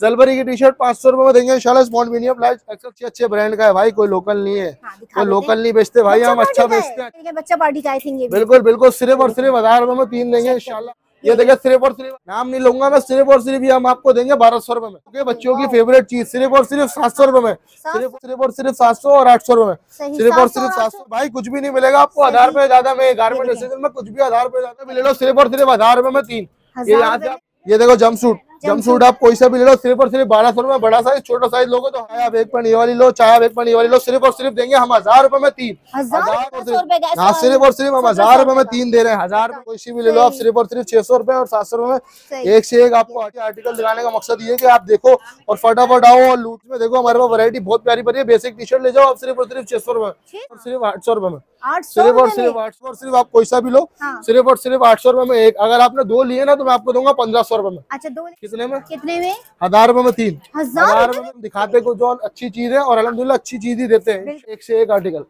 जलबरी की T shirt 500 रुपए में देंगे इंशाल्लाह। स्मॉल मीडियम लाइट एक्सेल अच्छे ब्रांड का है भाई, कोई लोकल नहीं है। कोई लोकल नहीं बेचते भाई, हम अच्छा बेचते हैं। बच्चा पार्टी का है, बिल्कुल बिल्कुल। सिर्फ और सिर्फ 1000 रुपए में 3 देंगे इंशाल्लाह। ये देखिए सिर्फ और सिर्फ, नाम नहीं लूंगा मैं, सिर्फ और सिर्फ ये हम आपको देंगे 1200 रुपए में, क्योंकि बच्चों की फेवरेट चीज सिर्फ और सिर्फ 700 रुपए में। सिर्फ और सिर्फ 700 और 800 रुपए में, सिर्फ और सिर्फ 700 भाई। कुछ भी नहीं मिलेगा आपको 1000 रुपए ज्यादा में। गारमेंट एसेंशियल में कुछ भी 1000 रुपए ज्यादा भी ले लो, सिर्फ और सिर्फ 1000 रुपए में 3। ये यहाँ से ये देखो जंपसूट आप कोई सा भी ले लो, सिर्फ और सिर्फ 1200 रुपए। बड़ा साइज छोटा साइज लोगे तो चाहे आप एक पैंट ये वाली लो, चाहे आप एक पैंट ये वाली लो, सिर्फ और सिर्फ देंगे हम 1000 रुपए में 3। हाँ, सिर्फ और सिर्फ हम 1000 रुपए में 3 दे रहे हैं। 1000 रुपए कोई सी भी ले लो आप, सिर्फ और सिर्फ 600 रुपए और 700 रुपए में एक से एक आपको आर्टिकल दिखाने का मकसद ये है कि आप देखो और फटाफट आओ और लूट में देखो। हमारे पास वैरायटी बहुत प्यारी प्यारी है। बेसिक टी शर्ट ले जाओ आप सिर्फ और सिर्फ 600 रुपए और सिर्फ 800 रुपए में। सिर्फ और सिर्फ 800 और सिर्फ आप कोई सा भी लो, सिर्फ और सिर्फ 800 रुपए में एक। अगर आपने 2 लिए ना तो मैं आपको दूंगा 1500 रुपए में। अच्छा, 2 कितने में? 1000 रुपए में 3। 1000 रुपए में दिखाते को जो अच्छी चीज है और अल्हम्दुलिल्लाह अच्छी चीज ही देते हैं। एक से एक आर्टिकल,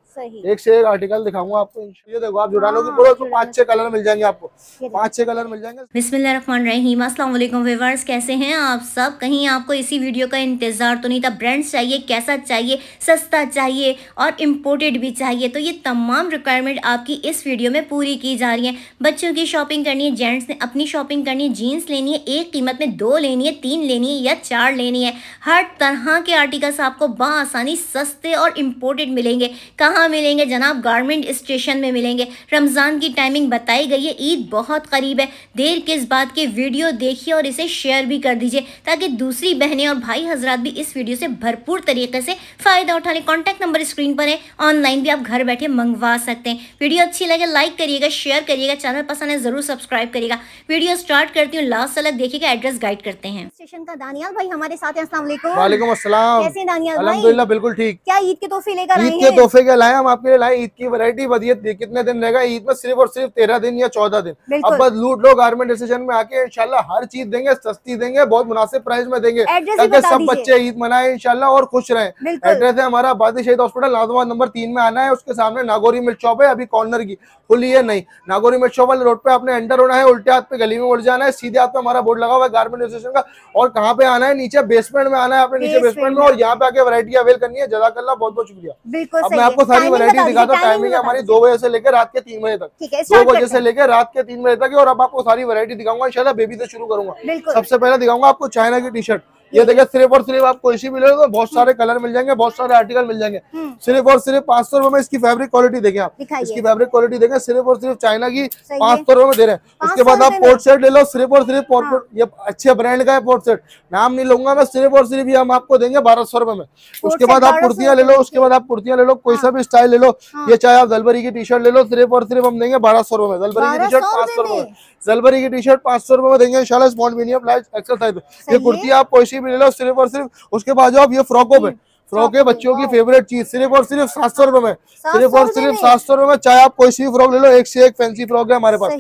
एक से एक आर्टिकल दिखाऊंगा आपको। ये देखो आप जुड़ा लोगे पूरा तो 5-6 कलर मिल जाएंगे आपको, 5-6 कलर मिल जाएंगे। बिस्मिल्लाहिर्रहमानिर्रहीम। अस्सलाम वालेकुम व्यूअर्स, कैसे हैं आप सब? कहीं आपको इसी वीडियो का इंतजार तो नहीं था? ब्रांड्स चाहिए, कैसा चाहिए, सस्ता चाहिए और इम्पोर्टेड भी चाहिए, तो ये तमाम रिक्वायरमेंट आपकी इस वीडियो में पूरी की जा रही है। बच्चों की शॉपिंग करनी है, जेंट्स ने अपनी शॉपिंग करनी है, जीन्स लेनी है, एक कीमत में 2 लेनी है, 3 लेनी है या 4 लेनी है, हर तरह के आर्टिकल्स आपको बआसानी सस्ते और इम्पोर्टेड मिलेंगे। कहाँ मिलेंगे जनाब? गारमेंट स्टेशन में मिलेंगे। रमज़ान की टाइमिंग बताई गई है, ईद बहुत करीब है। देर किस बात की, वीडियो देखिए और इसे शेयर भी कर दीजिए ताकि दूसरी बहनें और भाई हजरात भी इस वीडियो से भरपूर तरीके से फ़ायदा उठा लें। कॉन्टैक्ट नंबर स्क्रीन पर है, ऑनलाइन भी आप घर बैठे मंगवा सकते हैं। वीडियो अच्छी लगे लाइक करिएगा, शेयर करिएगा, चैनल पसंद है ज़रूर सब्सक्राइब करिएगा। वीडियो स्टार्ट करती हूँ, लास्ट तक देखिएगा, एड्रेस गाइड करते हैं। स्टेशन का दानियाल भाई हमारे साथ हैं। अस्सलाम वालेकुम। वालेकुम अस्सलाम। कैसे हैं दानियाल भाई? अल्हम्दुलिल्लाह बिल्कुल ठीक। क्या ईद के तोहफे लेकर आए हैं? ईद के तोहफे क्या लाए हम आपके लिए? लाए ईद की वैरायटी। वधियत कितने दिन रहेगा ईद में? सिर्फ और सिर्फ 13 दिन या 14 दिन। अब बस लूट लो गारमेंट स्टेशन में आके, इंशाल्लाह हर चीज देंगे, सस्ती देंगे, बहुत मुनासिब प्राइस में देंगे ताकि सब बच्चे ईद मनाए इंशाल्लाह और खुश रहें। एड्रेस है हमारा आबादी शहीद हॉस्पिटल, नाज़िमाबाद नंबर 3 में आना है। उसके सामने नागौरी मिल्क शॉप है, अभी कॉर्नर की खुली है नहीं। नागौरी मिल्क शॉप वाले रोड पे आपने एंटर होना है, उल्टे हाथ पे गली में उड़ जाना है, सीधे हाथ पे हमारा बोर्ड लगा हुआ है गारमेंट स्टेशन का। और कहाँ पे आना है? नीचे बेसमेंट में आना है आपने, नीचे बेसमेंट में, और यहाँ पे आके वैरायटी अवेल करनी है। जज़ाकल्लाह, बहुत बहुत शुक्रिया। अब मैं आपको सारी वैरायटी दिखाता हूँ। टाइमिंग है हमारी 2 बजे से लेकर रात के 3 बजे तक, 2 बजे से लेकर रात के 3 बजे तक। और अब आपको सारी वैरायटी दिखाऊंगा इंशाल्लाह। बेबी से शुरू करूंगा। सबसे पहले दिखाऊंगा आपको चाइना की टी शर्ट। ये देखिए सिर्फ और सिर्फ आपको इसी मिलेगा तो बहुत सारे कलर मिल जाएंगे, बहुत सारे आर्टिकल मिल जाएंगे। सिर्फ और सिर्फ 500 रुपए में इसकी फैब्रिक क्वालिटी देखें आप, इसकी फैब्रिक क्वालिटी देखें। सिर्फ और सिर्फ चाइना की 500 रुपए में दे रहे हैं। उसके बाद आप पोर्ट सेट ले लो, सिर्फ और सिर्फ पोर्ट, ये अच्छे ब्रांड का है पोर्ट सेट, नाम नहीं लूंगा मैं। सिर्फ और सिर्फ ये हम आपको देंगे 1200 रुपए में। उसके बाद आप कुर्तियां ले लो, उसके बाद आप कुर्तियां ले लो, कोई सा भी स्टाइल ले लो। ये चाहे आप जलबरी की टी शर्ट ले लो, सिर्फ और सिर्फ हम देंगे 1200 रुपए में। जलबरी की टी शर्ट 500 रुपए में, जलबरी की टी शर्ट 500 रुपए में देंगे इंशाल्लाह। Small medium large XL size. ये कुर्ती आप कोई सी भी ले लो, सिर्फ और सिर्फ। उसके बाद जो आप ये फ्रॉकों पे, फ्रॉक है बच्चों की फेवरेट चीज, सिर्फ और सिर्फ 700 रुपए में। सिर्फ और सिर्फ 700 रुपए में। चाहे आप कोई सी फ्रॉक ले लो, एक से एक फैंसी फ्रॉक है हमारे पास,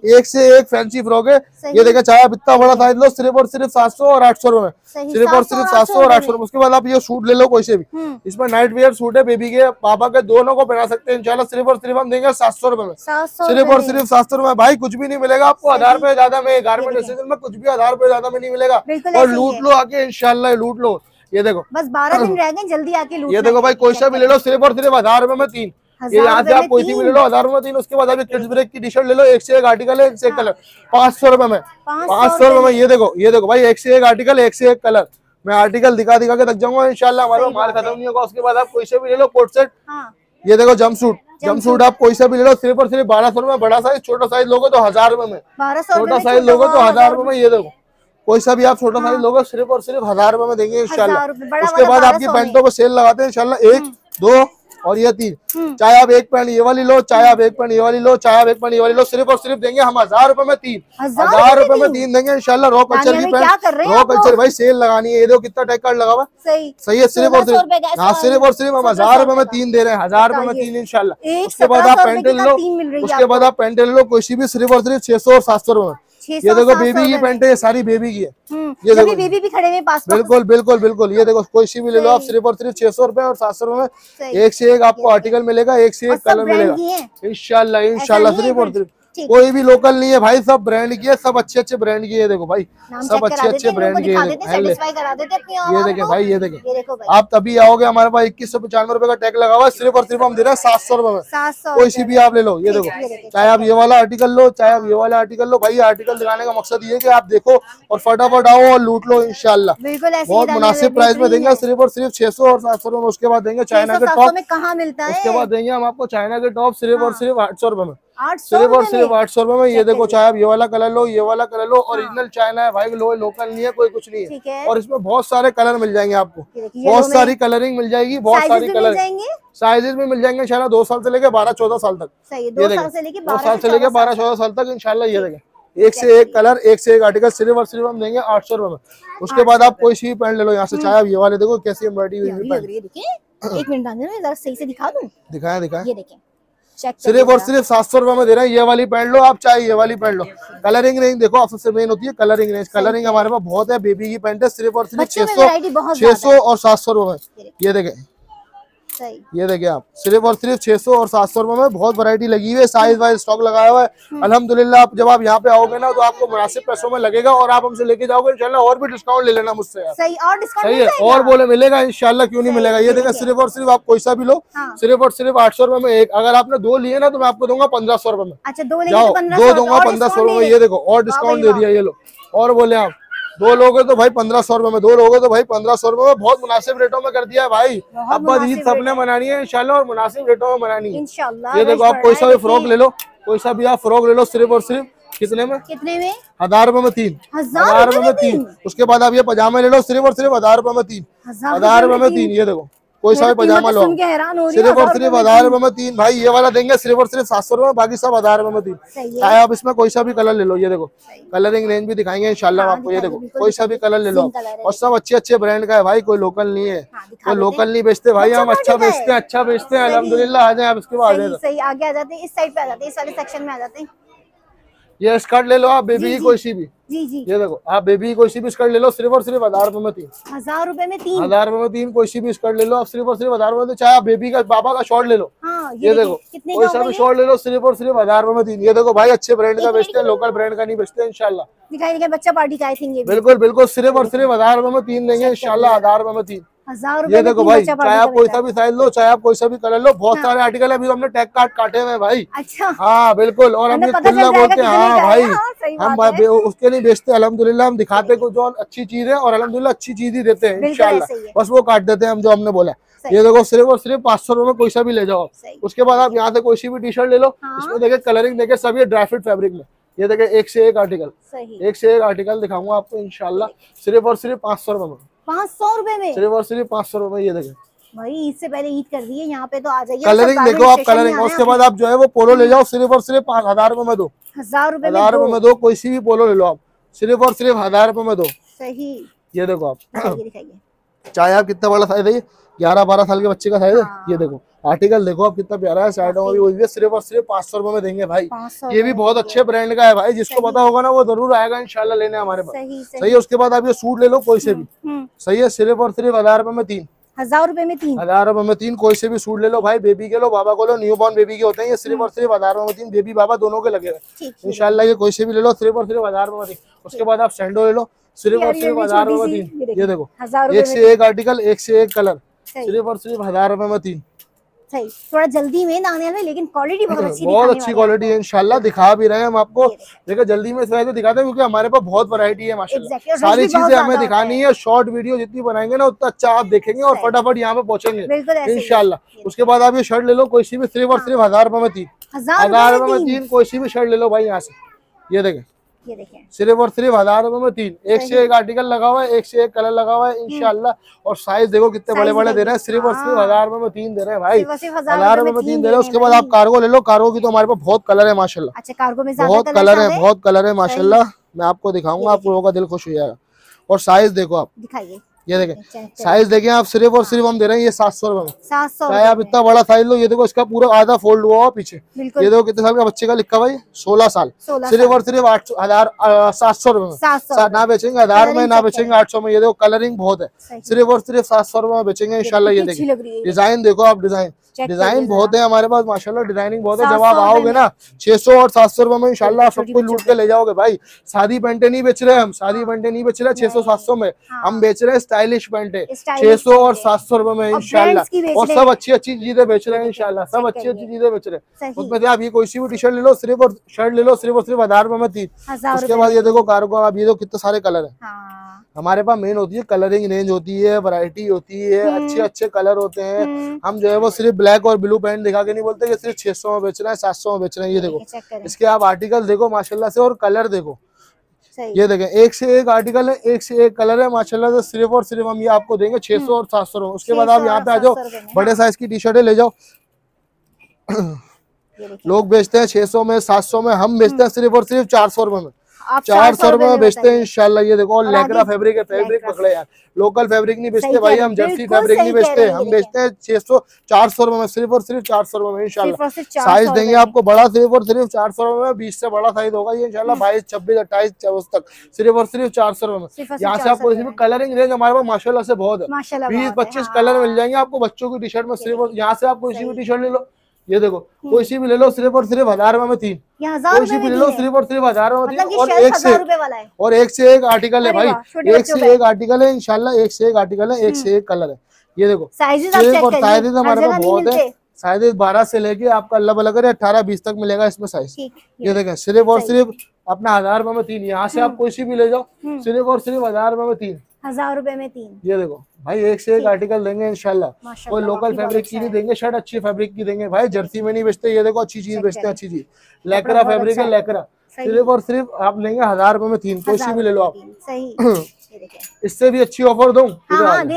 एक से एक फैंसी फ्रॉक है। ये देखिए चाहे आप इतना बड़ा साइज लो, सिर्फ और सिर्फ 700 और 800 रुपए में। सिर्फ और सिर्फ 700 और 800 रुपए। उसके बाद आप ये सूट ले लो कोई से भी, इसमें नाइट वेयर सूट है, बेबी के पापा के दोनों को पहना सकते हैं इंशाल्लाह। सिर्फ और सिर्फ हम देंगे 700 रुपए में, सिर्फ और सिर्फ 700 रुपए। भाई कुछ भी नहीं मिलेगा आपको 1000 रुपए ज्यादा में। गारमेंट स्टेशन में कुछ भी 1000 रुपए ज्यादा में नहीं मिलेगा। और लूट लो आके इंशाल्लाह, लूट लो। ये देखो बस 12 दिन रह गए, जल्दी आके लूट। ये देखो भाई कोई सा भी ले लो, सिर्फ और सिर्फ 1000 रुपए में 3। ये यहाँ से आप कोई सी भी ले लो 1000 रुपए में 3। उसके बाद आप किड्स ब्रेक की टी शर्ट ले लो, एक से एक आर्टिकल है, एक से एक कलर, 500 रुपए में, 500 रुपए में। ये देखो भाई एक से एक आर्टिकल, एक से एक कलर। मैं आर्टिकल दिखा के थक जाऊंगा इंशाल्लाह, हमारे माल खत्म नहीं होगा। उसके बाद आप कोई से भी ले लो कोट सेट। ये देखो जंपसूट आप कोई सा भी ले लो, सिर्फ और सिर्फ 1200 रुपए। बड़ा साइज छोटा साइज लोगे तो 1000 रुपए में, छोटा साइज लोगे तो 1000 रुपए में। ये देखो कोई सा भी आप छोटा साइज लोगे, सिर्फ और सिर्फ 1000 रुपए में देंगे इंशाल्लाह। उसके बाद आपकी पैंटों पे सेल लगाते हैं इंशाल्लाह, 1, 2 और ये 3। चाहे आप एक पैंट ये वाली लो, चाहे आप एक पैंट ये वाली लो, चाहे आप एक पैंट ये वाली लो, सिर्फ और सिर्फ देंगे हम 1000 रुपए में 3। 1000 रुपए में 3 देंगे इंशाल्लाह। रॉ कल्चर की पैंट, रॉ कल्चर भाई सेल लगानी है। ये देखो कितना टैग कार्ड लगा हुआ, सही है। सिर्फ और सिर्फ, हाँ सिर्फ और सिर्फ हम 1000 रुपए में 3 दे रहे हैं, 1000 रुपए में 3 इंशाल्लाह। उसके बाद आप पैंट ले लो, उसके बाद आप पैंट ले लो कोई सी भी, सिर्फ और सिर्फ 600 और 700 रुपए में। ये देखो बेबी की पैंट है, ये सारी बेबी की है। ये देखो बेबी भी खड़े हैं पास। बिल्कुल बिल्कुल बिल्कुल। ये देखो कोई सी भी ले लो आप, सिर्फ और सिर्फ 600 रुपए और 700 रुपए में। एक से एक आपको आर्टिकल मिलेगा, एक से एक कलर मिलेगा इंशाल्लाह, इंशाल्लाह। सिर्फ और सिर्फ कोई भी लोकल नहीं है भाई, सब ब्रांड की है, सब अच्छे अच्छे ब्रांड की है। देखो भाई सब अच्छे अच्छे ब्रांड की है। ये देखे भाई, ये देखे आप तभी आओगे, हमारे पास 2195 रुपए का टैग लगा हुआ है, सिर्फ और सिर्फ हम दे रहे हैं 700 रुपए में। कोई सी भी आप ले लो। ये देखो, चाहे आप ये वाला आर्टिकल लो, चाहे आप ये वाला आर्टिकल लो, भाई आर्टिकल दिखाने का मकसद ये है कि आप देखो और फटाफट आओ और लूट लो इंशाल्लाह। बहुत मुनासिब प्राइस में देंगे, सिर्फ और सिर्फ 600 और 700 रुपए में। उसके बाद देंगे चाइना के टॉप, कहाँ मिलता है? उसके बाद देंगे हम आपको चाइना के टॉप सिर्फ और सिर्फ 800 रुपए में, सिर्फ और सिर्फ 800 रुपए में। ये देखो, चाहे आप ये वाला कलर लो, ये वाला कलर लो, ओरिजिनल चाइना है भाई, लोकल नहीं है, कोई कुछ नहीं है। और इसमें बहुत सारे कलर मिल जाएंगे आपको, बहुत सारी कलरिंग मिल जाएगी, बहुत सारी कलर साइजेस में मिल जाएंगे इंशाल्लाह। 2 साल से लेके 12-14 साल तक, 2 साल से लेके 12-14 साल तक इंशाल्लाह। ये देखें, एक से एक कलर, एक से एक आर्टिकल, सिर्फ और सिर्फ हम देंगे 800 रुपए में। उसके बाद आप कोई सी पैंट ले लो यहाँ से, चाहे आप ये वाले देखो कैसी एम्ब्रॉयडरी हुई है। एक मिनट सही से दिखा दूं, दिखाएं। ये देखें, सिर्फ और सिर्फ 700 रुपए में दे रहे हैं। ये वाली पहन लो आप, चाहे ये वाली पहन लो। कलरिंग रेंज देखो, आप सबसे मेन होती है कलरिंग रेंज। कलरिंग हमारे पास बहुत है, बेबी की पैंट है, सिर्फ और सिर्फ 600 और 700 रुपए। ये देखें, ये देखिए आप, सिर्फ और सिर्फ 600 और 700 रुपए में बहुत वैरायटी लगी हुई है, साइज वाइज स्टॉक लगाया हुआ है अल्हम्दुलिल्लाह। आप जब आप यहाँ पे आओगे ना तो आपको मुनासिब पैसों में लगेगा, और आप हमसे लेके जाओगे इंशाल्लाह और भी डिस्काउंट ले लेना मुझसे यार। सही है, और बोले मिलेगा इंशाल्लाह, क्यों नहीं मिलेगा। ये देखिए, सिर्फ और सिर्फ आप कोई सा भी लो, सिर्फ और सिर्फ 800 रुपए में एक। अगर आपने 2 लिए ना तो मैं आपको दूंगा 1500 रुपए में। अच्छा, 2 दूंगा 1500 रुपए में। ये देखो, और डिस्काउंट दे दिया, ये लो। और बोले आप 2 लोगे तो भाई 1500 रुपए में, 2 लोगे तो भाई 1500 रुपए में। बहुत मुनासिब रेटों में कर दिया है भाई। अब बस ईद सबने मनानी है इंशाल्लाह, और मुनासिब रेटों में मनानी है इंशाल्लाह। ये देखो, आप कोई सा भी फ्रॉक ले लो, कोई सा भी आप फ्रॉक ले लो, सिर्फ और सिर्फ कितने में? 1000 रुपए में 3, 1000 रुपए में 3। उसके बाद आप ये पजामे ले लो, सिर्फ और सिर्फ 1000 रुपए में 3, 1000 रुपए में 3। ये देखो, कोई सा भी पजामा लो, सिर्फ और सिर्फ 1000 रुपए में 3। भाई ये वाला देंगे सिर्फ और सिर्फ 700 रुपए में, बाकी सब 1000 रुपए में 3। चाहे आप इसमें कोई सा भी कलर ले लो। ये देखो, कलरिंग रेंज भी दिखाएंगे इंशाल्लाह आपको। ये देखो, कोई सा भी कलर ले लो, और सब अच्छे अच्छे ब्रांड का है भाई, कोई लोकल नहीं है, कोई लोकल नहीं बेचते भाई, हम अच्छा बेचते हैं, अच्छा बेचते हैं अल्हम्दुलिल्लाह। आ जाए आप, इसके बाद आगे आ जाते हैं, इस साइड पे आ जाते हैं, इस वाले सेक्शन में आ जाते हैं। ये स्कर्ट ले लो आप, बेबी की कोई सी भी। ये देखो, आप बेबी की कोई सी भी स्कर्ट ले लो, सिर्फ और सिर्फ 1000 रुपए में 3, 1000 रुपए में 3, 1000 रुपए में 3। कोई सी भी स्कर्ट ले लो आप, सिर्फ और सिर्फ 1000 रुपए में। चाहे आप बेबी का, बाबा का शॉर्ट ले लो। ये देखो, कोई सा भी शॉर्ट ले लो, सिर्फ और सिर्फ 1000 रुपए में 3। ये देखो भाई, अच्छे ब्रांड का बेचते हैं, लोकल ब्रांड का नहीं बेचते इंशाल्लाह। दिखाई बच्चा पार्टी का, आई थिंक ये बिल्कुल बिल्कुल, सिर्फ और सिर्फ 1000 रुपए में 3 देंगे इंशाल्लाह, 1000 रुपए में 3। ये देखो भाई, चाहे आप कोई सा भी साइज लो, चाहे आप कोई सा भी कलर लो, बहुत सारे आर्टिकल है। अभी हमने टैग कार्ड काटे हुए भाई। अच्छा, हाँ बिल्कुल, और हम खुला बोलते हैं हाँ भाई, हम उसके नहीं बेचते अल्हम्दुलिल्लाह। हम दिखाते कुछ जो अच्छी चीज है, और अल्हम्दुलिल्लाह अच्छी चीज ही देते हैं इंशाल्लाह, बस वो काट देते हैं हम जो हमने बोला। ये देखो, सिर्फ और सिर्फ 500 रुपए में कोई सा भी ले जाओ। उसके बाद आप यहाँ से कोई सी भी टी शर्ट ले लो, इसमें देखे कलरिंग देखे, सब ये ड्राई फ्रूट फैब्रिक में। ये देखे, एक से एक आर्टिकल, एक से एक आर्टिकल दिखाऊंगा आपको इंशाल्लाह, सिर्फ और सिर्फ 500 रुपए में, 500 रुपए में, सिर्फ और सिर्फ 500 रुपए में। ये देखें भाई, ईद से पहले ईद कर दी है, यहाँ पे तो आ जाइए। कलरिंग देखो आप, कलरिंग। उसके बाद आप जो है वो पोलो ले जाओ, सिर्फ और सिर्फ 1000 रुपए में 2, 1000 रुपए में 2। कोई सी भी पोलो ले लो आप, सिर्फ और सिर्फ 1000 रुपए में 2। सही। ये देखो आप, चाहे आप कितना बड़ा साइज है, 11-12 साल के बच्चे का साइज है। ये देखो आर्टिकल देखो आप, कितना प्यारा है, साइडों में भी वही है, सिर्फ और सिर्फ 500 रुपए में देंगे भाई। ये भी बहुत अच्छे ब्रांड का है भाई, जिसको पता होगा ना वो जरूर आएगा इंशाल्लाह लेने हमारे पास। सही है। उसके बाद आप ये सूट ले लो, कोई से भी, सही है, सिर्फ और सिर्फ 1000 रुपए में 3, 1000 रुपए में 3, 1000 रुपए में 3। कोई से भी सूट ले लो भाई, बेबी के लो, बाबा को लो, न्यू बॉर्न बेबी के होते हैं, ये सिर्फ और सिर्फ 1000 रुपए में 3। बेबी बाबा दोनों के लगेगा इंशाल्लाह। ये कोई से भी ले लो, सिर्फ और सिर्फ 1000 रुपए में 3। उसके बाद आप सैंडो ले लो, सिर्फ और सिर्फ 1000 रुपए में 3। ये देखो, एक से एक आर्टिकल, एक से एक कलर, सिर्फ और सिर्फ 1000 रुपए में 3। सही, थोड़ा जल्दी में आने वाले, लेकिन क्वालिटी बहुत अच्छी, बहुत अच्छी क्वालिटी है इंशाल्लाह। दिखा भी रहे हैं हम आपको, देखो जल्दी में इसलिए तो दिखाते हैं क्योंकि हमारे पास बहुत वैरायटी है माशाल्लाह। सारी चीजें हमें दिखानी है, शॉर्ट वीडियो जितनी बनाएंगे ना उतना अच्छा आप देखेंगे और फटाफट यहाँ पे पहुंचेंगे इंशाल्लाह। उसके बाद आप ये शर्ट ले लो, कोई सी भी, सिर्फ और सिर्फ 1000 रुपए में 3, 1000 रुपए में 3। कोई सी भी शर्ट ले लो भाई यहाँ से। ये देखें, सिर्फ और सिर्फ 1000 रुपए में 3। एक से एक आर्टिकल लगा हुआ है, एक से एक कलर लगा हुआ है इंशाल्लाह। और साइज देखो कितने बड़े बड़े दे रहे हैं, सिर्फ और सिर्फ 1000 रुपए में 3 दे रहे हैं भाई, 1000 रुपए में 3 दे रहे हैं। उसके बाद आप कार्गो ले लो, कार्गो की तो हमारे पास बहुत कलर है माशाल्लाह। अच्छा, कार्गो में बहुत कलर है, बहुत कलर है माशाल्लाह। मैं आपको दिखाऊंगा, आप लोगों का दिल खुश हो जाएगा। और साइज देखो आप, दिखाइए, ये देखें साइज देखें आप, सिर्फ और सिर्फ हम दे रहे हैं ये 700 रुपए में। 700 चाहे आप इतना बड़ा साइज लो, ये देखो इसका पूरा आधा फोल्ड हुआ पीछे। ये देखो कितने साल का बच्चे का लिखा भाई, 16 साल। सिर्फ और सिर्फ 700 रुपए में ना बेचेंगे, 1000 में ना बेचेंगे, 800 में। ये देखो कलरिंग बहुत है, सिर्फ और सिर्फ 700 रुपए में बेचेंगे इंशाल्लाह। ये देखिए डिजाइन देखो आप, डिजाइन बहुत है हमारे पास माशाल्लाह, डिजाइनिंग बहुत है। जब आप आओगे ना 600 और 700 रुपए में इंशाल्लाह आप सबको लूट के ले जाओगे भाई। सादी पैंटे नहीं बेच रहे हम, सादी पैंटे नहीं बेच रहे 600-700 में, हम बेच रहे हैं स्टाइलिश पैंटे 600 और 700 रुपए में इंशाल्लाह। और सब अच्छी अच्छी चीजें बेच रहे हैं इंशाल्लाह, सब अच्छी अच्छी चीजें बेच रहे हैं। उसमें से आप ये कोई सी भी टी शर्ट ले लो, सिर्फ और शर्ट ले लो, सिर्फ और सिर्फ 1000 रुपए में 3। उसके बाद ये देखो कार्गो, आप ये देखो कितने सारे कलर है हमारे पास। मेन होती है कलरिंग रेंज होती है, वैरायटी होती है, अच्छे अच्छे कलर होते हैं। हम जो है वो सिर्फ ब्लैक और ब्लू पैंट दिखा के नहीं बोलते कि सिर्फ 600 में बेच रहे हैं, 700 में बेच रहे हैं। ये देखो इसके आप आर्टिकल देखो माशाल्लाह से, और कलर देखो। ये देखें एक से एक आर्टिकल है, एक से एक कलर है माशाल्लाह से। सिर्फ और सिर्फ हम ये आपको देंगे 600 और 700 रुपए। उसके बाद आप यहाँ पे आ जाओ, बड़े साइज की टी शर्टें ले जाओ। लोग बेचते हैं 600 में, 700 में, हम बेचते हैं सिर्फ और सिर्फ 400 रुपए में। 400 रुपए में बेचते हैं इंशाल्लाह। ये देखो, और लेकरा फैब्रिक है, फैब्रिक पकड़े यार, लोकल फैब्रिक नहीं बेचते भाई हम, जर्सी फैब्रिक नहीं बेचते हम, बेचते हैं 600-400 रुपए में, सिर्फ और सिर्फ 400 रुपए में इंशाल्लाह। साइज देंगे आपको बड़ा, सिर्फ और सिर्फ 400 रुपए में। 20 से बड़ा साइज होगा ये इंशाल्लाह, 22, 26, 28, 24 तक, सिर्फ और सिर्फ 400 रुपए में। यहाँ से आपको इसमें कलरिंग रेंज हमारे पास माशाल्लाह से बहुत है, 20-25 कलर मिल जाएंगे आपको बच्चों की टी शर्ट में। सिर्फ यहाँ से आप कोई सी भी टी शर्ट ले लो, ये देखो कोई सी भी ले लो, सिर्फ और सिर्फ 1000 रुपए में 3। कोई सी भी ले लो, सिर्फ और सिर्फ 1000 रुपए में 3। और एक से एक आर्टिकल है भाई, एक से एक आर्टिकल है इंशाल्लाह, एक से एक आर्टिकल है, एक से एक कलर है। ये देखो साइजेस हमारे पास बहुत है, साइजेस 12 से लेके आपका अल्लाह भला करे 18-20 तक मिलेगा इसमें साइज। ये देखें सिर्फ और सिर्फ अपना 1000 रुपए में 3। यहाँ से आप कोई सी भी ले जाओ, सिर्फ और सिर्फ 1000 रुपए में 3। 1000 रुपए में 3। ये देखो भाई, एक से एक आर्टिकल देंगे इंशाल्लाह। कोई लोकल फैब्रिक की नहीं देंगे, शर्ट अच्छी फैब्रिक की देंगे भाई, जर्सी में नहीं बेचते। ये देखो अच्छी चीज बेचते हैं, अच्छी चीज लेकरा फैब्रिक है, लेकरा सिर्फ और सिर्फ आप लेंगे 1000 रुपए में 3। कोई सी भी ले लो आप। इससे भी अच्छी ऑफर दूं?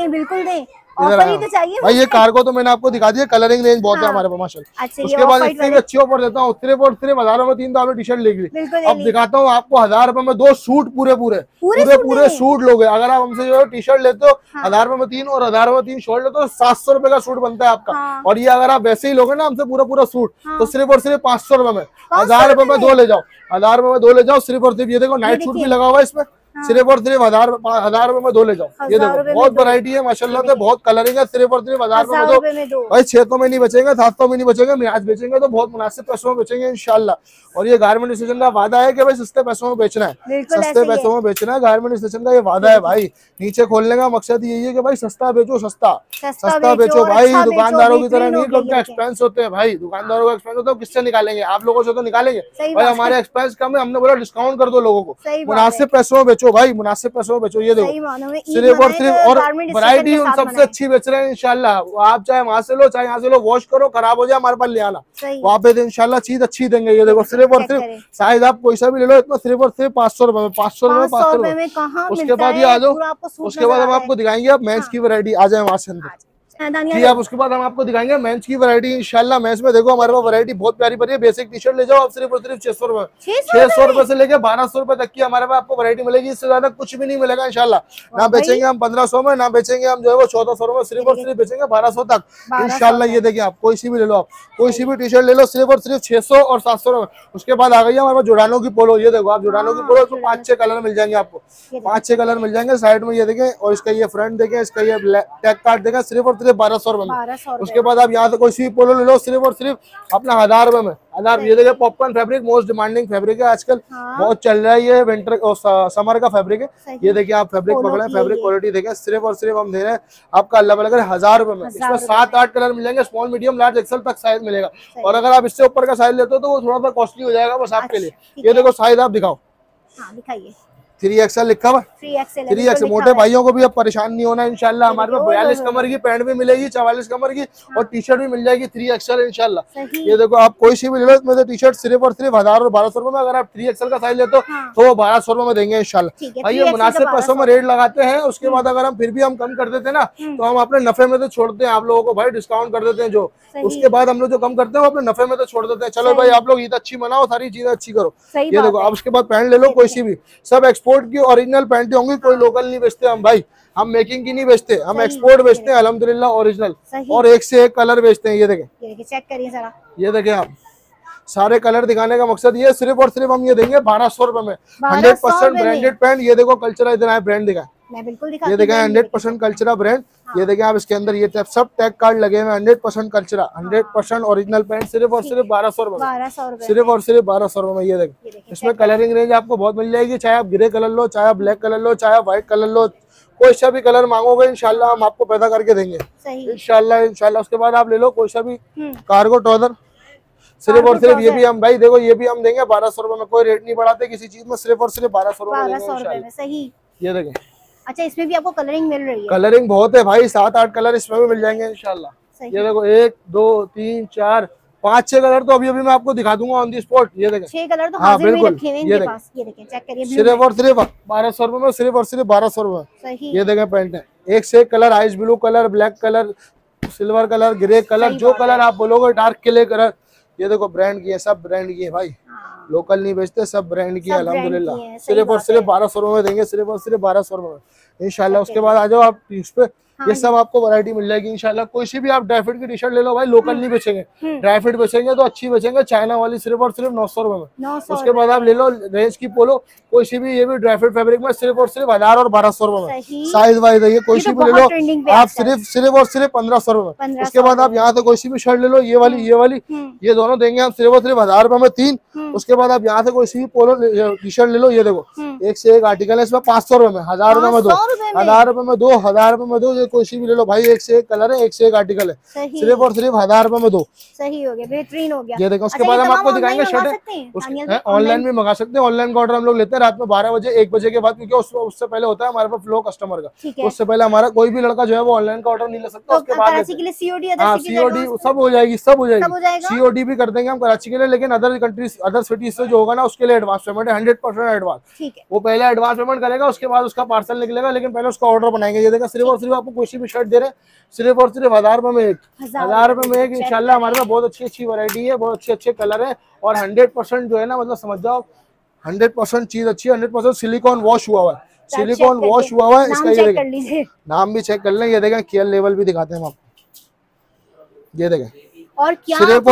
बिल्कुल दें, ऑफर ही तो चाहिए भाई। ये कार्गो तो मैंने आपको दिखा दिया, कलरिंग रेंज बहुत है हमारे पास माशाल्लाह। उसके बाद इससे भी अच्छी ऑफर देता हूँ, सिर्फ और सिर्फ 1000 में 3 तो आपने टी शर्ट ले ली। अब दिखाता हूँ आपको 1000 रुपए में 2 सूट, पूरे सूट लोगे। अगर आप हमसे जो टी शर्ट लेते हो 1000 रुपए में 3 और 1000 में 3 शर्ट लेते हो, 700 रुपए का सूट बनता है आपका। और ये अगर आप वैसे ही लोगे ना हमसे पूरा सूट, तो सिर्फ और सिर्फ 500 रुपए में। 1000 रुपए में 2 ले जाओ, 1000 रुपए में 2 ले जाओ, सिर्फ और सिर्फ। ये देखो नाइट सूट भी लगा हुआ है इसमें, सिर्फ और सिर्फ 1000 रुपए में 2 ले जाओ। ये देखो बहुत वैरायटी है माशाल्लाह से, बहुत कलरिंग है। सिर्फ और सिर्फ 1000 रुपए में 2 भाई। 600 में नहीं बेचेंगे, 700 में नहीं बेचेंगे, आज बेचेंगे तो बहुत मुनासिब पैसों में बेचेंगे इंशाल्लाह। और ये गारमेंट स्टेशन का वादा है कि भाई सस्ते पैसों में बेचना है, सस्ते पैसों में बेचना है। गारमेंट स्टेशन का ये वादा है भाई। नीचे खोलने का मकसद यही है कि भाई सस्ता बेचो, सस्ता बेचो भाई। दुकानदारों की तरह नहीं, लोग एक्सपेंस होते हैं भाई, दुकानदारों का एक्सपेंस होता है, किससे निकालेंगे? आप लोगों से तो निकालेंगे भाई। हमारे एक्सपेंस कम है, हमने बोला डिस्काउंट कर दो लोगों को, मुनासिब पैसों में बेचो भाई, मुनासिब पैसों में बेचो। ये देखो सिर्फ और सिर्फ, और वैरायटी उन सबसे अच्छी बेच रहे हैं इंशाल्लाह। आप चाहे वहां से लो, चाहे यहाँ से लो, वॉश करो, खराब हो जाए हमारे पास ले आना, वहाँ पे इंशाल्लाह चीज अच्छी देंगे। ये देखो सिर्फ और सिर्फ साइज आप कोई सा भी ले लो, इतना सिर्फ और सिर्फ 500 रुपए में, 500 रुपए, 500 रुपए। उसके बाद ये आ जाओ, उसके बाद हम आपको दिखाएंगे आप मेंस की वैरायटी। आ जाए वहां से अंदर जी आप। उसके बाद हम आपको दिखाएंगे मेंस की वैरायटी इंशाल्लाह। मेंस में देखो हमारे पास वैरायटी बहुत प्यारी प्यारी है। बेसिक टी शर्ट ले जाओ आप, सिर्फ और सिर्फ 600 रुपए, 600 रुपए से लेके 1200 रुपए तक की हमारे पास आपको वैरायटी मिलेगी। इससे ज्यादा कुछ भी नहीं मिलेगा इंशाल्लाह। ना बेचेंगे हम 1500 में, ना बेचेंगे हम जो है वो 1400 में, सिर्फ और सिर्फ बेचेंगे 1200 तक इंशाल्लाह। ये देखिए आप कोई सी भी ले लो, आप कोई सी भी टी शर्ट ले लो, सिर्फ और सिर्फ 600 और 700 रुपए। उसके बाद आ गई हमारे पास जोड़ानों की पोलो। ये देखो आप जोड़ानों की पोलो, तो 5-6 कलर मिल जाएंगे आपको, 5-6 कलर मिल जाएंगे साइड में। ये देखें, और इसका ये फ्रंट देखें, इसका ये टैग कार्ड देखें, सिर्फ और सिर्फ 1200 रुपए में। उसके बाद आप यहाँ से कोई सी पोलो ले लो, सिर्फ और सिर्फ अपना 1000 रुपए में। 1000। ये देखिए popcorn fabric most demanding fabric है आजकल, बहुत चल रहा है ये विंटर और समर का फैब्रिक है। ये देखिए आप फैब्रिक पकड़े, फैब्रिक क्वालिटी देखें, सिर्फ और सिर्फ हम दे रहे हैं आपका अल्लाह भला करे 1000 रुपए में। इसमें 7-8 कलर मिल जाएंगे, स्मॉल, मीडियम, लार्ज, एक्सल तक साइज मिलेगा। और अगर आप इससे ऊपर का साइज लेते हो तो वो थोड़ा सा कॉस्टली हो जाएगा बस आपके लिए। ये देखो साइज आप दिखाओ, 3XL लिखा हुआ, 3XL। मोटे भाइयों को भी अब परेशान नहीं होना इंशाल्लाह। हमारे पास 42 कमर की पैंट भी मिलेगी, 44 कमर की, और टी शर्ट भी मिल जाएगी 3XL इंशाल्लाह। ये देखो आप कोई सी भी ले लो, इसमें से टी शर्ट सिर्फ और सिर्फ 1000 और 1200 रुपए में। अगर आप 3XL का साइज लेते हो तो वो 1200 रुपए में देंगे इंशाल्लाह भाई। ये मुनासिब पैसों में रेट लगाते हैं। उसके बाद अगर हम फिर भी हम कम कर देते हैं ना, तो हम अपने नफे में तो छोड़ते हैं आप लोगों को भाई, डिस्काउंट कर देते हैं जो। उसके बाद हम लोग जो कम करते हैं वो अपने नफे में तो छोड़ देते हैं। चलो भाई आप लोग ईद अच्छी मनाओ, सारी चीजें अच्छी करो। ये देखो आप उसके बाद पैंट ले लो कोई सी भी, सब एक्सपोर्ट की ओरिजिनल पैंटें होंगी, कोई लोकल नहीं बेचते हम भाई, हम मेकिंग की नहीं बेचते, हम एक्सपोर्ट बेचते हैं अल्हम्दुलिल्लाह ओरिजिनल, और एक से एक कलर बेचते हैं। ये देखें, चेक करिए जरा, ये देखें आप, सारे कलर दिखाने का मकसद ये, सिर्फ और सिर्फ हम ये देंगे 1200 रुपए में, 100% ब्रांडेड पैंट। ये देखो कल्चरा, इधर आए ब्रांड दिखा, मैं बिल्कुल दिखाती ये देखें 100% कल्चरा ब्रांड। ये देखें आप, इसके अंदर ये सब टैग कार्ड लगे हुए, 100% कल्चरा, 100% ओरिजिनल पैंट, सिर्फ और सिर्फ 1200 रुपए, सिर्फ और सिर्फ 1200 रुपए में। ये देखें, इसमें कलरिंग रेंज आपको बहुत मिल जाएगी, चाहे आप ग्रे कलर लो, चाहे आप ब्लैक कलर लो, चाहे आप व्हाइट कलर लो, कोई सा भी कलर मांगोगे इंशाल्लाह हम आपको पैदा करके देंगे इंशाल्लाह। उसके बाद आप ले लो कोई सा भी कार्गो ट्राउजर, सिर्फ और सिर्फ ये भी हम भाई देखो, ये भी हम देंगे 1200 रुपए में, कोई रेट नहीं बढ़ाते किसी चीज में, सिर्फ और सिर्फ 1200 रुपए में। सही, ये देखें, अच्छा इसमें भी आपको कलरिंग मिल रही है, कलरिंग बहुत है भाई, 7-8 कलर इसमें भी मिल जाएंगे इंशाल्लाह। ये देखो 1 2 3 4 5 6 कलर तो अभी अभी मैं आपको दिखा दूंगा ऑन दी स्पॉट। ये देखें 6 कलर तो हाजिर में रखे हुए हैं इनके पास। ये देखें, चेक करिए, सिर्फ और सिर्फ 1200 रुपए में, सिर्फ और सिर्फ 1200 रुपए। ये देखें पैंट है, एक से एक colour, ice blue colour, black colour, silver colour, grey colour, जो कलर आप बोलोगे, डार्क क्ले कलर। ये देखो ब्रांड की है, सब ब्रांड की है भाई, लोकल नहीं बेचते, सब ब्रांड की है अल्हम्दुलिल्लाह। सिर्फ और सिर्फ 1200 रुपए में देंगे, सिर्फ और सिर्फ 1200 रुपए में इंशाल्लाह। उसके बाद आ जाओ आप इस पे, ये सब आपको वैरायटी मिल जाएगी इंशाल्लाह। कोई सी भी आप ड्राई फ्रूट की टी शर्ट ले लो भाई, लोकल नहीं बेचेंगे, ड्राई फ्रूट बेचेंगे तो अच्छी बेचेंगे, चाइना वाली, सिर्फ और सिर्फ 900 रुपए में। उसके बाद आप ले लो रेंज की पोलो, कोई सी भी, ये भी ड्राई फ्रूट फैब्रिक में, सिर्फ और सिर्फ 1000 और 1200 रुपए में, साइज वाइज है ये, कोई सी भी ले लो आप, सिर्फ और सिर्फ 1500 रुपए में। उसके बाद आप यहाँ से कोई सी भी शर्ट ले लो, ये वाली, ये दोनों देंगे हम सिर्फ और सिर्फ 1000 रुपए में 3। उसके बाद आप यहाँ से कोई सी भी पोलो टी शर्ट ले लो, ये देखो एक से एक आर्टिकल है इसमें, 500 रुपए में, 1000 रुपए में 2, 1000 रुपए में 2, 1000 रुपए में 2, ये कोई सी भी ले लो भाई, एक से एक कलर है, एक से एक आर्टिकल है, सिर्फ और सिर्फ 1000 रुपए में 2। सही हो गया, बेहतरीन हो गया। ये देखो, उसके बाद हम आपको दिखाएंगे शर्ट, ऑनलाइन भी मंगा सकते हैं। ऑनलाइन का ऑर्डर हम लोग लेते हैं रात में 12 बजे 1 बजे के बाद, क्योंकि उससे पहले होता है हमारे पास फ्लो कस्टमर का, उससे पहले हमारा कोई भी लड़का जो है वो ऑनलाइन का ऑर्डर नहीं ले सकता। उसके बाद सीओडी सब हो जाएगी, सब हो जाएगी, सीओडी भी कर देंगे हम कराची के लिए, लेकिन अदर कंट्रीज, अदर सिटीज से जो होगा ना, उसके लिए एडवांस पेमेंट है, 100% एडवांस। वो पहले एडवांस पेमेंट करेगा, उसके बाद उसका पार्सल निकलेगा, लेकिन पहले उसका ऑर्डर बनाएंगे। ये देखा, सिर्फ और सिर्फ आपको कोई भी शर्ट दे रहे हैं, सिर्फ और सिर्फ 1000 रुपए में एक, 1000 रुपए में एक इंशाल्लाह। हमारे पास बहुत अच्छी अच्छी वैरायटी है, बहुत अच्छे अच्छे कलर है, और 100% जो है ना, मतलब समझ जाओ 100% चीज अच्छी है, 100% सिलिकॉन वॉश हुआ है, सिलिकॉन वॉश हुआ हुआ है इसका। ये देखें, नाम भी चेक कर लें, ये देखें केयर लेवल भी दिखाते हैं हम आपको। ये देखें, और क्या सिर्फ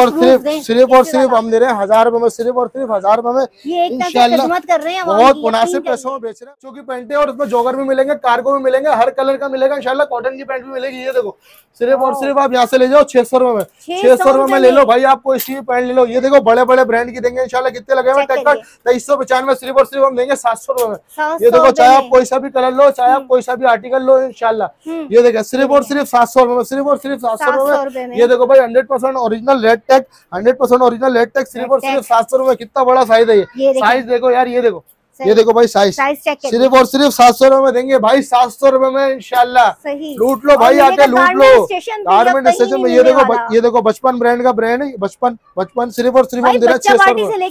और सिर्फ हम दे रहे हैं 1000 रुपए में, सिर्फ और सिर्फ 1000 रुपए में इंशाल्लाह। बहुत मुनासिब पैसों में बेच रहे हैं, क्योंकि पैंटे, और उसमें जॉगर भी मिलेंगे, कार्गो भी मिलेंगे, हर कलर का मिलेगा इंशाल्लाह, कॉटन की पैंट भी मिलेगी। ये देखो, सिर्फ और सिर्फ आप यहाँ से ले जाओ 600 रुपए में, 600 रुपए में ले लो भाई, आप कोई सी पैंट ले लो। ये देखो बड़े बड़े ब्रांड की देंगे इंशाल्लाह, कितने लगे हुए टैग कार्ड, 2395, सिर्फ और सिर्फ हम देंगे 700 रुपए में। ये देखो, चाहे आप कोई सा भी कलर लो, चाहे आप कोई सा भी आर्टिकल लो इंशाल्लाह। ये देखो, सिर्फ और सिर्फ 700 रुपए में, सिर्फ और सिर्फ 700 रुपए में। ये देखो भाई, 100% original red tag, 100% original red tag, सिर्फ और सिर्फ 700 रुपए। कितना बड़ा साइज है ये, साइज देखो यार, ये देखो, ये देखो भाई साइज, सिर्फ और सिर्फ 700 रुपए में देंगे भाई, 700 रुपए में इंशाल्लाह। लूट लो भाई, आके लूट लो गारमेंट स्टेशन में। ये देखो बचपन ब्रांड का ब्रांड है, बचपन सिर्फ और सिर्फ हम दे रहे हैं 600 रुपए,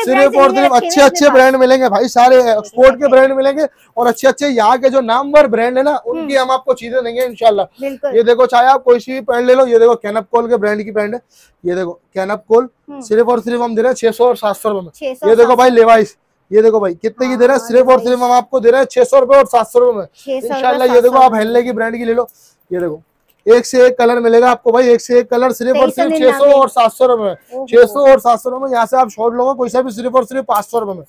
सिर्फ और सिर्फ अच्छे अच्छे ब्रांड मिलेंगे भाई, सारे एक्सपोर्ट के ब्रांड मिलेंगे, और अच्छे अच्छे यहाँ के जो नामवर ब्रांड है ना, उनकी हम आपको चीजें देंगे इंशाल्लाह। ये देखो, चाहे आप कोई सी भी पैंट ले लो, ये देखो कैनप कोल के ब्रांड की पैंट है, ये देखो कैनप कोल, सिर्फ और सिर्फ हम दे रहे हैं 600 और 700 रुपए में। ये देखो भाई लेवाइस, ये देखो भाई कितने की दे रहे हैं, सिर्फ और सिर्फ हम आपको दे रहे हैं 600 रुपए और 700 रुपए में इंशाल्लाह। ये देखो, आप हेनले की ब्रांड की ले लो, ये देखो एक से एक कलर मिलेगा आपको भाई, एक से एक कलर, सिर्फ और सिर्फ 600 और 700 रुपए में, 600 और 700 रुपए में। यहाँ से आप शॉर्ट लोगे कोई सा भी, सिर्फ और सिर्फ 500 रुपए में।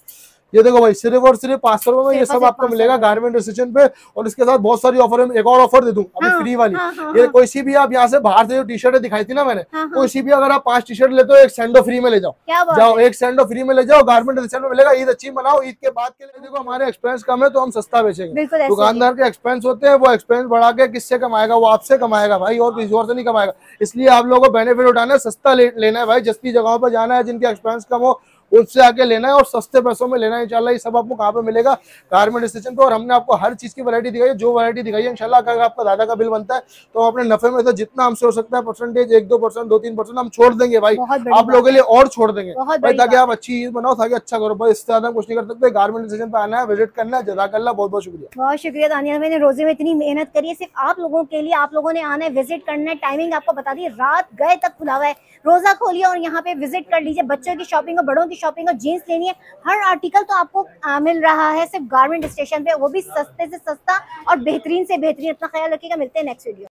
ये देखो भाई, सिर्फ और सिर्फ 500 रुपए में ये सब आपको मिलेगा गारमेंट स्टेशन पे। और इसके साथ बहुत सारी ऑफर है, एक और ऑफर दे दूं अभी फ्री वाली। ये कोई सी भी आप यहाँ से बाहर से जो टी शर्ट दिखाई थी ना मैंने, कोई सी भी अगर आप 5 टी शर्ट लेते हो, एक सैंडो फ्री में ले जाओ, एक सैंडो फ्री में ले जाओ, गारमेंट स्टेशन में मिलेगा। ईद अच्छी मनाओ, ईद के बाद के लिए देखो हमारे एक्सपेंस कम है तो हम सस्ता बेचेंगे। दुकानदार के एक्सपेंस होते हैं, वो एक्सपेंस बढ़ा के किससे कमाएगा, वो आपसे कमाएगा भाई, और किसी और से नहीं कमाएगा। इसलिए आप लोगों को बेनिफिट उठाना है, सस्ता लेना है भाई, जस्ती जगहों पर जाना है, जिनके एक्सपेंस कम हो उनसे आके लेना है, और सस्ते पैसों में लेना है इंशाल्लाह। ये सब आपको कहाँ पे मिलेगा, गारमेंट स्टेशन पे। और हमने आपको हर चीज की वैरायटी दिखाई है, जो वैरायटी दिखाई है इंशाल्लाह। अगर आपका दादा का बिल बनता है तो अपने नफे में से जितना हमसे हो सकता है परसेंटेज, 1-2%, 2-3% हम छोड़ देंगे भाई, आप लोगों के लिए और छोड़ देंगे भाई, ताकि आप अच्छी चीज बनाओ, ताकि अच्छा करो भाई। इससे ज्यादा कुछ नहीं कर सकते। गारमेंट स्टेशन पे आना है, विजिट करना है। जज़ाकल्लाह, बहुत बहुत शुक्रिया। बहुत शुक्रिया दानिया, मैंने रोजे में इतनी मेहनत करी है सिर्फ आप लोगों के लिए। आप लोगों ने आना है, विजिट करना है, टाइमिंग आपको बता दी, रात गए तक खुला हुआ है। रोजा खोलिए और यहाँ पे विजिट कर लीजिए। बच्चों की शॉपिंग और बड़ों की शॉपिंग और जीन्स लेनी है, हर आर्टिकल तो आपको मिल रहा है सिर्फ गारमेंट स्टेशन पे, वो भी सस्ते से सस्ता और बेहतरीन से बेहतरीन। अपना ख्याल रखिएगा, मिलते हैं नेक्स्ट वीडियो।